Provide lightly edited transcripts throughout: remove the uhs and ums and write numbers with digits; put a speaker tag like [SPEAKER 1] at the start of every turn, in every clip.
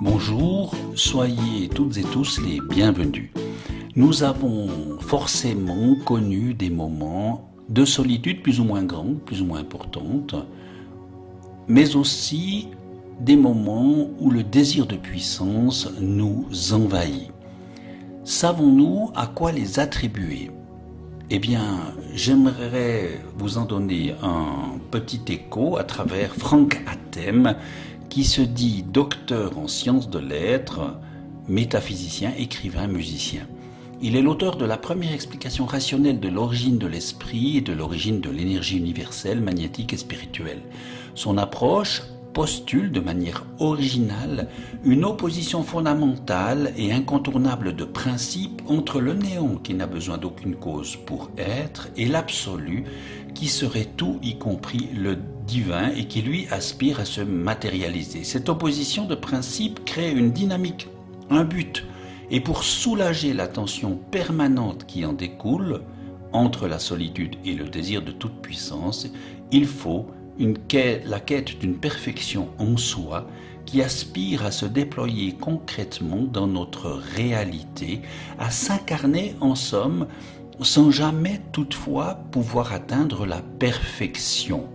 [SPEAKER 1] Bonjour, soyez toutes et tous les bienvenus. Nous avons forcément connu des moments de solitude plus ou moins grandes, plus ou moins importantes, mais aussi des moments où le désir de puissance nous envahit. Savons-nous à quoi les attribuer ? Eh bien, j'aimerais vous en donner un petit écho à travers Frank Hatem, qui se dit docteur en sciences de l'être, métaphysicien, écrivain, musicien. Il est l'auteur de la première explication rationnelle de l'origine de l'esprit et de l'origine de l'énergie universelle, magnétique et spirituelle. Son approche postule de manière originale une opposition fondamentale et incontournable de principes entre le néant qui n'a besoin d'aucune cause pour être et l'absolu qui serait tout y compris le divin et qui lui aspire à se matérialiser. Cette opposition de principes crée une dynamique, un but, et pour soulager la tension permanente qui en découle entre la solitude et le désir de toute puissance, il faut la quête d'une perfection en soi qui aspire à se déployer concrètement dans notre réalité, à s'incarner en somme, sans jamais toutefois pouvoir atteindre la perfection.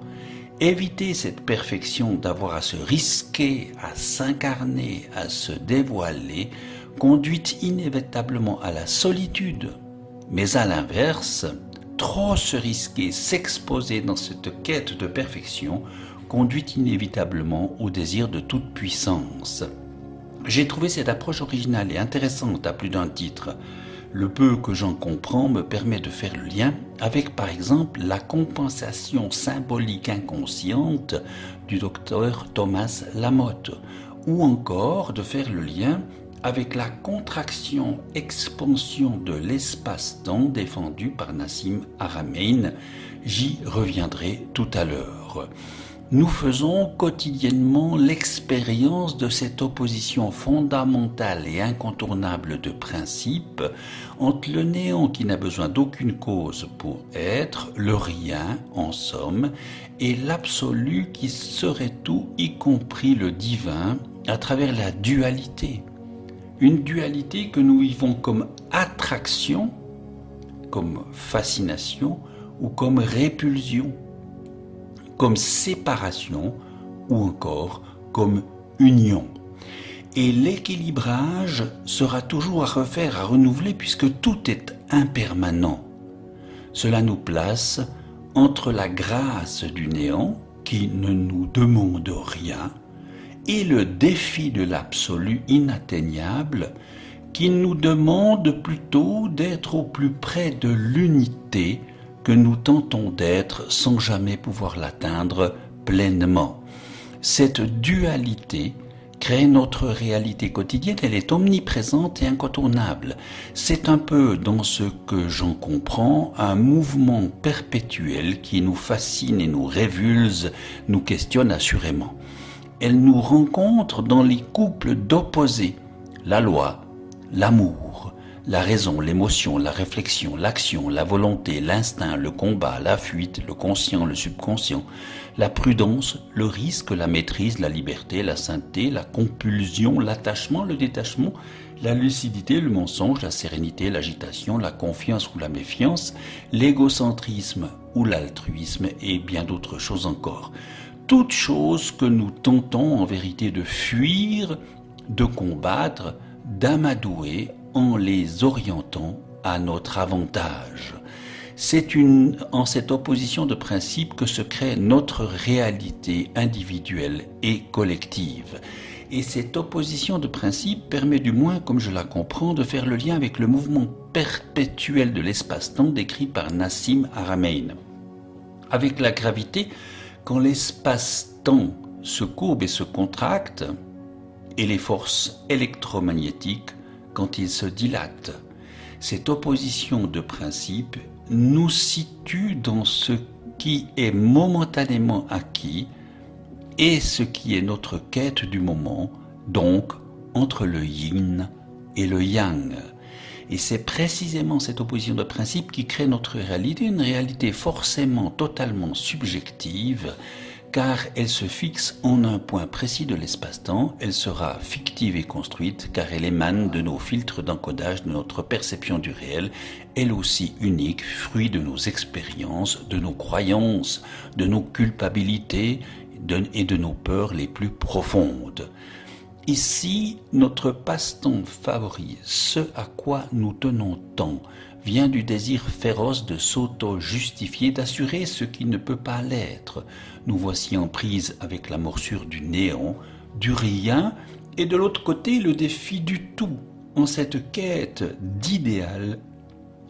[SPEAKER 1] Éviter cette perfection d'avoir à se risquer, à s'incarner, à se dévoiler, conduit inévitablement à la solitude. Mais à l'inverse, trop se risquer, s'exposer dans cette quête de perfection conduit inévitablement au désir de toute puissance. J'ai trouvé cette approche originale et intéressante à plus d'un titre. Le peu que j'en comprends me permet de faire le lien avec, par exemple, la compensation symbolique inconsciente du docteur Thomas Lamotte, ou encore de faire le lien avec la contraction-expansion de l'espace-temps défendue par Nassim Haramein. J'y reviendrai tout à l'heure. Nous faisons quotidiennement l'expérience de cette opposition fondamentale et incontournable de principes entre le néant qui n'a besoin d'aucune cause pour être, le rien en somme, et l'absolu qui serait tout, y compris le divin, à travers la dualité. Une dualité que nous vivons comme attraction, comme fascination ou comme répulsion, comme séparation ou encore comme union. Et l'équilibrage sera toujours à refaire, à renouveler puisque tout est impermanent. Cela nous place entre la grâce du néant qui ne nous demande rien et le défi de l'absolu inatteignable qui nous demande plutôt d'être au plus près de l'unité que nous tentons d'être sans jamais pouvoir l'atteindre pleinement. Cette dualité crée notre réalité quotidienne, elle est omniprésente et incontournable. C'est un peu, dans ce que j'en comprends, un mouvement perpétuel qui nous fascine et nous révulse, nous questionne assurément. Elle nous rencontre dans les couples d'opposés, la loi, l'amour, la raison, l'émotion, la réflexion, l'action, la volonté, l'instinct, le combat, la fuite, le conscient, le subconscient, la prudence, le risque, la maîtrise, la liberté, la sainteté, la compulsion, l'attachement, le détachement, la lucidité, le mensonge, la sérénité, l'agitation, la confiance ou la méfiance, l'égocentrisme ou l'altruisme et bien d'autres choses encore. Toutes choses que nous tentons en vérité de fuir, de combattre, d'amadouer en les orientant à notre avantage. C'est en cette opposition de principes que se crée notre réalité individuelle et collective. Et cette opposition de principes permet du moins, comme je la comprends, de faire le lien avec le mouvement perpétuel de l'espace-temps décrit par Nassim Haramein. Avec la gravité, quand l'espace-temps se courbe et se contracte, et les forces électromagnétiques quand ils se dilatent. Cette opposition de principes nous situe dans ce qui est momentanément acquis et ce qui est notre quête du moment, donc entre le yin et le yang. Et c'est précisément cette opposition de principes qui crée notre réalité, une réalité forcément totalement subjective, car elle se fixe en un point précis de l'espace-temps, elle sera fictive et construite, car elle émane de nos filtres d'encodage de notre perception du réel, elle aussi unique, fruit de nos expériences, de nos croyances, de nos culpabilités et de nos peurs les plus profondes. Ici, notre passe-temps favori, ce à quoi nous tenons tant, vient du désir féroce de s'auto-justifier, d'assurer ce qui ne peut pas l'être. Nous voici en prise avec la morsure du néant, du rien, et de l'autre côté le défi du tout, en cette quête d'idéal,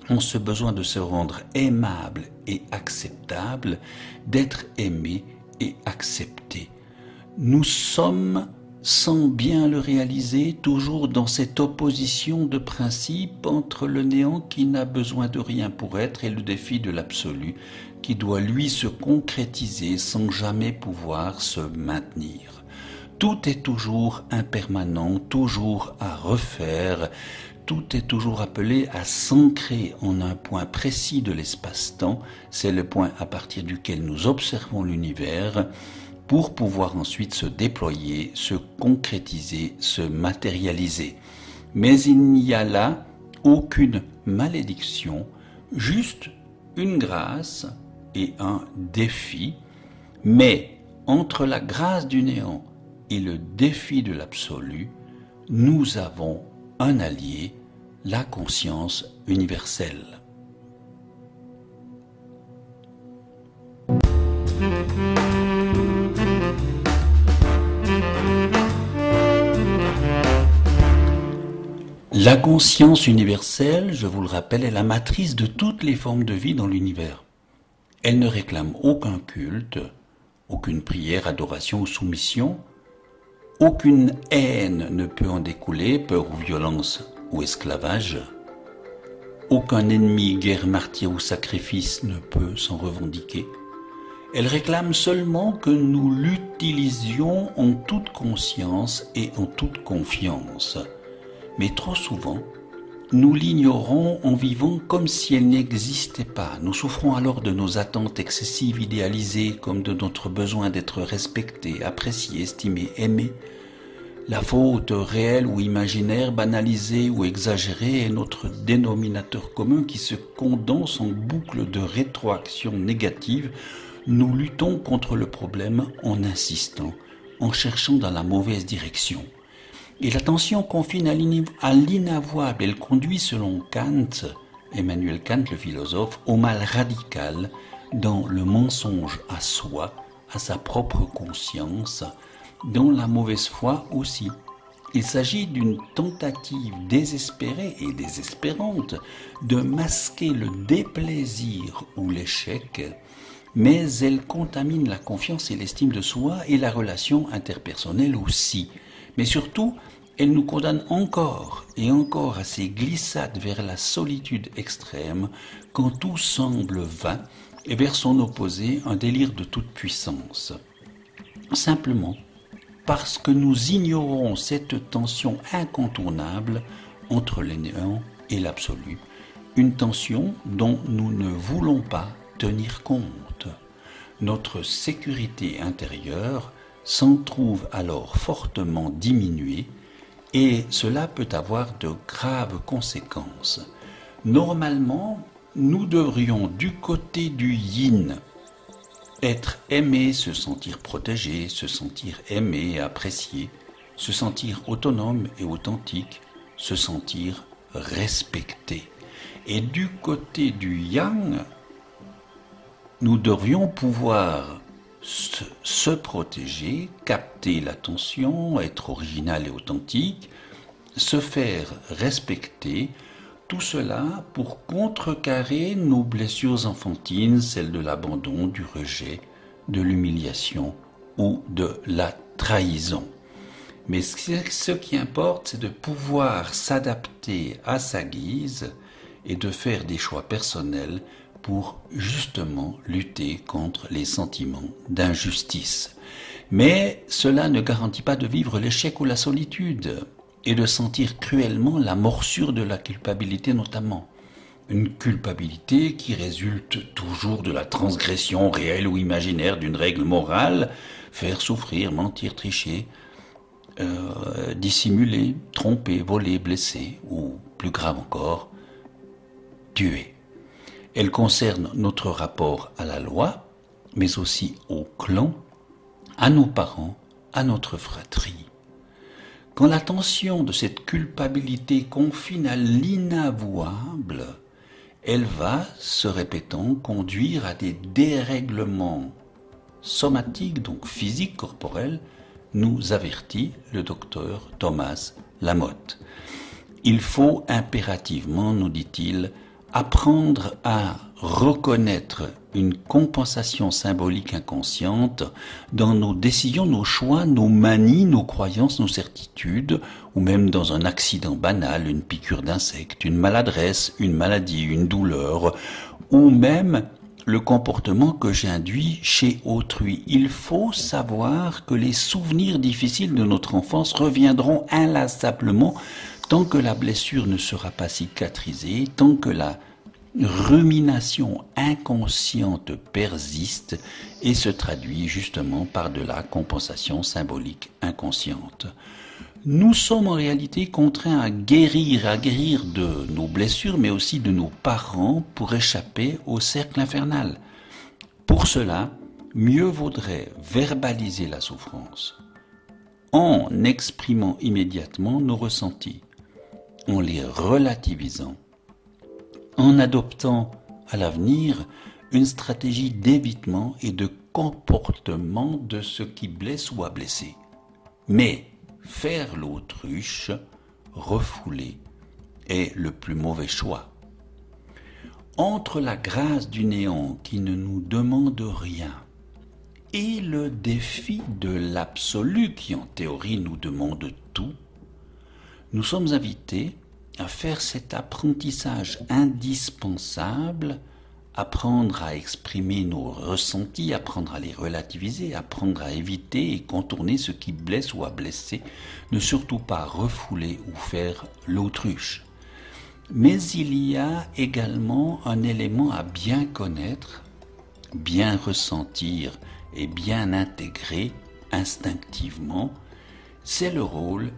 [SPEAKER 1] en ce besoin de se rendre aimable et acceptable, d'être aimé et accepté. Nous sommes, sans bien le réaliser, toujours dans cette opposition de principe entre le néant qui n'a besoin de rien pour être et le défi de l'absolu qui doit lui se concrétiser sans jamais pouvoir se maintenir. Tout est toujours impermanent, toujours à refaire, tout est toujours appelé à s'ancrer en un point précis de l'espace-temps, c'est le point à partir duquel nous observons l'univers, pour pouvoir ensuite se déployer, se concrétiser, se matérialiser. Mais il n'y a là aucune malédiction, juste une grâce et un défi. Mais entre la grâce du néant et le défi de l'absolu, nous avons un allié, la conscience universelle. La conscience universelle, je vous le rappelle, est la matrice de toutes les formes de vie dans l'univers. Elle ne réclame aucun culte, aucune prière, adoration ou soumission. Aucune haine ne peut en découler, peur ou violence ou esclavage. Aucun ennemi, guerre, martyre ou sacrifice ne peut s'en revendiquer. Elle réclame seulement que nous l'utilisions en toute conscience et en toute confiance. Mais trop souvent, nous l'ignorons en vivant comme si elle n'existait pas. Nous souffrons alors de nos attentes excessives, idéalisées, comme de notre besoin d'être respectés, appréciés, estimés, aimés. La faute réelle ou imaginaire, banalisée ou exagérée est notre dénominateur commun qui se condense en boucle de rétroaction négative. Nous luttons contre le problème en insistant, en cherchant dans la mauvaise direction. Et la tension confine à l'inavouable. Elle conduit, selon Kant, Emmanuel Kant, le philosophe, au mal radical dans le mensonge à soi, à sa propre conscience, dans la mauvaise foi aussi. Il s'agit d'une tentative désespérée et désespérante de masquer le déplaisir ou l'échec, mais elle contamine la confiance et l'estime de soi et la relation interpersonnelle aussi. Mais surtout, elle nous condamne encore et encore à ces glissades vers la solitude extrême quand tout semble vain et vers son opposé un délire de toute puissance. Simplement parce que nous ignorons cette tension incontournable entre le néant et l'absolu, une tension dont nous ne voulons pas tenir compte. Notre sécurité intérieure s'en trouve alors fortement diminuée et cela peut avoir de graves conséquences. Normalement, nous devrions du côté du yin être aimé, se sentir protégé, se sentir aimé et apprécié, se sentir autonome et authentique, se sentir respecté. Et du côté du yang, nous devrions pouvoir se protéger, capter l'attention, être original et authentique, se faire respecter, tout cela pour contrecarrer nos blessures enfantines, celles de l'abandon, du rejet, de l'humiliation ou de la trahison. Mais ce qui importe, c'est de pouvoir s'adapter à sa guise et de faire des choix personnels pour justement lutter contre les sentiments d'injustice. Mais cela ne garantit pas de vivre l'échec ou la solitude et de sentir cruellement la morsure de la culpabilité notamment. Une culpabilité qui résulte toujours de la transgression réelle ou imaginaire d'une règle morale, faire souffrir, mentir, tricher, dissimuler, tromper, voler, blesser, ou plus grave encore, tuer. Elle concerne notre rapport à la loi, mais aussi au clan, à nos parents, à notre fratrie. Quand la tension de cette culpabilité confine à l'inavouable, elle va, se répétant, conduire à des dérèglements somatiques, donc physiques, corporels, nous avertit le docteur Thomas Lamotte. Il faut impérativement, nous dit-il, apprendre à reconnaître une compensation symbolique inconsciente dans nos décisions, nos choix, nos manies, nos croyances, nos certitudes, ou même dans un accident banal, une piqûre d'insecte, une maladresse, une maladie, une douleur, ou même le comportement que j'induis chez autrui. Il faut savoir que les souvenirs difficiles de notre enfance reviendront inlassablement tant que la blessure ne sera pas cicatrisée, tant que la rumination inconsciente persiste et se traduit justement par de la compensation symbolique inconsciente. Nous sommes en réalité contraints à guérir de nos blessures, mais aussi de nos parents pour échapper au cercle infernal. Pour cela, mieux vaudrait verbaliser la souffrance en exprimant immédiatement nos ressentis, en les relativisant, en adoptant à l'avenir une stratégie d'évitement et de comportement de ce qui blesse ou a blessé. Mais faire l'autruche, refouler, est le plus mauvais choix. Entre la grâce du néant qui ne nous demande rien et le défi de l'absolu qui en théorie nous demande tout, nous sommes invités à faire cet apprentissage indispensable, apprendre à exprimer nos ressentis, apprendre à les relativiser, apprendre à éviter et contourner ce qui blesse ou a blessé, ne surtout pas refouler ou faire l'autruche. Mais il y a également un élément à bien connaître, bien ressentir et bien intégrer instinctivement, c'est le rôle,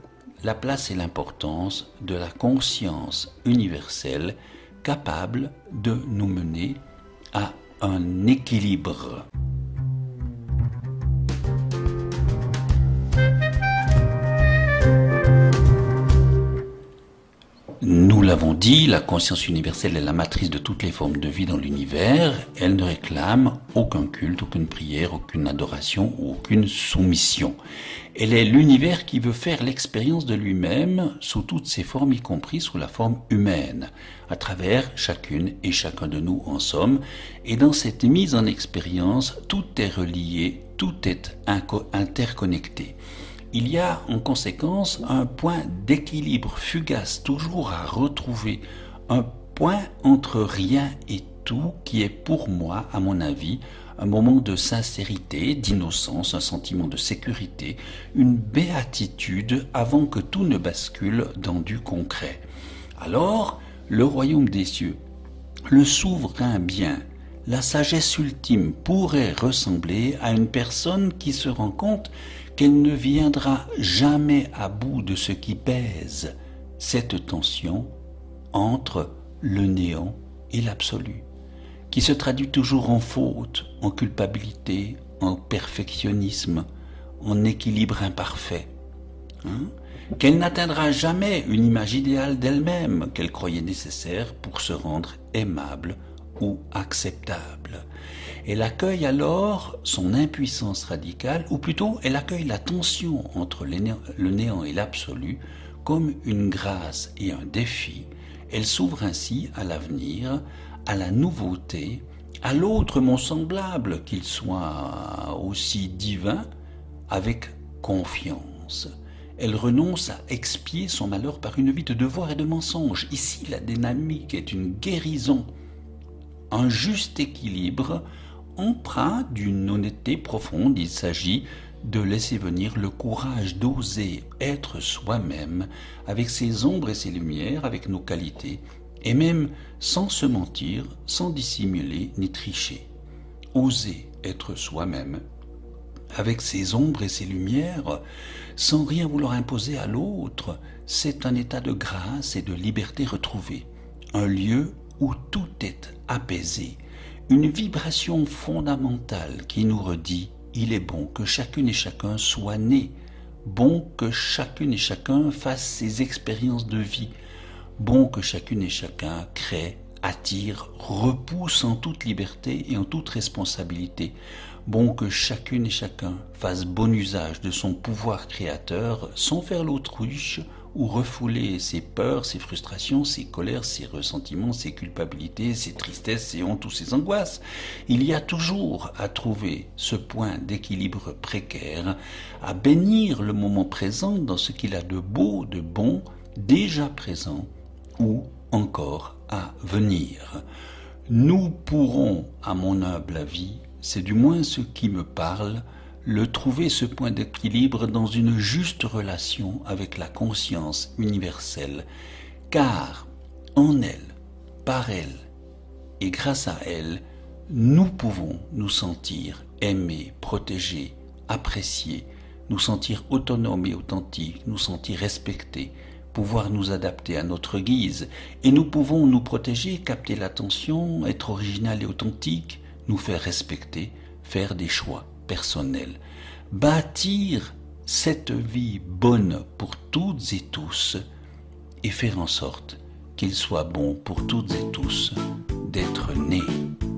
[SPEAKER 1] la place et l'importance de la conscience universelle capable de nous mener à un équilibre. Nous l'avons dit, la conscience universelle est la matrice de toutes les formes de vie dans l'univers. Elle ne réclame aucun culte, aucune prière, aucune adoration ou aucune soumission. Elle est l'univers qui veut faire l'expérience de lui-même sous toutes ses formes, y compris sous la forme humaine, à travers chacune et chacun de nous en somme. Et dans cette mise en expérience, tout est relié, tout est interconnecté. Il y a en conséquence un point d'équilibre fugace toujours à retrouver, un point entre rien et tout qui est pour moi, à mon avis, un moment de sincérité, d'innocence, un sentiment de sécurité, une béatitude avant que tout ne bascule dans du concret. Alors, le royaume des cieux, le souverain bien, la sagesse ultime pourrait ressembler à une personne qui se rend compte qu'elle ne viendra jamais à bout de ce qui pèse, cette tension entre le néant et l'absolu, qui se traduit toujours en faute, en culpabilité, en perfectionnisme, en équilibre imparfait. Qu'elle n'atteindra jamais une image idéale d'elle-même qu'elle croyait nécessaire pour se rendre aimable ou acceptable. Elle accueille alors son impuissance radicale, ou plutôt elle accueille la tension entre le néant et l'absolu comme une grâce et un défi. Elle s'ouvre ainsi à l'avenir, à la nouveauté, à l'autre mon semblable, qu'il soit aussi divin, avec confiance. Elle renonce à expier son malheur par une vie de devoir et de mensonge. Ici, la dynamique est une guérison, un juste équilibre empreint d'une honnêteté profonde. Il s'agit de laisser venir le courage d'oser être soi-même, avec ses ombres et ses lumières, avec nos qualités et même sans se mentir, sans dissimuler ni tricher. Oser être soi-même, avec ses ombres et ses lumières, sans rien vouloir imposer à l'autre, c'est un état de grâce et de liberté retrouvée, un lieu où tout est apaisé, une vibration fondamentale qui nous redit « il est bon que chacune et chacun soit né », bon que chacune et chacun fasse ses expériences de vie, bon que chacune et chacun crée, attire, repousse en toute liberté et en toute responsabilité, bon que chacune et chacun fasse bon usage de son pouvoir créateur sans faire l'autruche ou refouler ses peurs, ses frustrations, ses colères, ses ressentiments, ses culpabilités, ses tristesses, ses hontes ou ses angoisses. Il y a toujours à trouver ce point d'équilibre précaire, à bénir le moment présent dans ce qu'il a de beau, de bon, déjà présent ou encore à venir. Nous pourrons, à mon humble avis, c'est du moins ce qui me parle, le trouver ce point d'équilibre dans une juste relation avec la conscience universelle, car en elle, par elle et grâce à elle, nous pouvons nous sentir aimés, protégés, appréciés, nous sentir autonomes et authentiques, nous sentir respectés, pouvoir nous adapter à notre guise, et nous pouvons nous protéger, capter l'attention, être original et authentique, nous faire respecter, faire des choix personnels, bâtir cette vie bonne pour toutes et tous et faire en sorte qu'il soit bon pour toutes et tous d'être nés.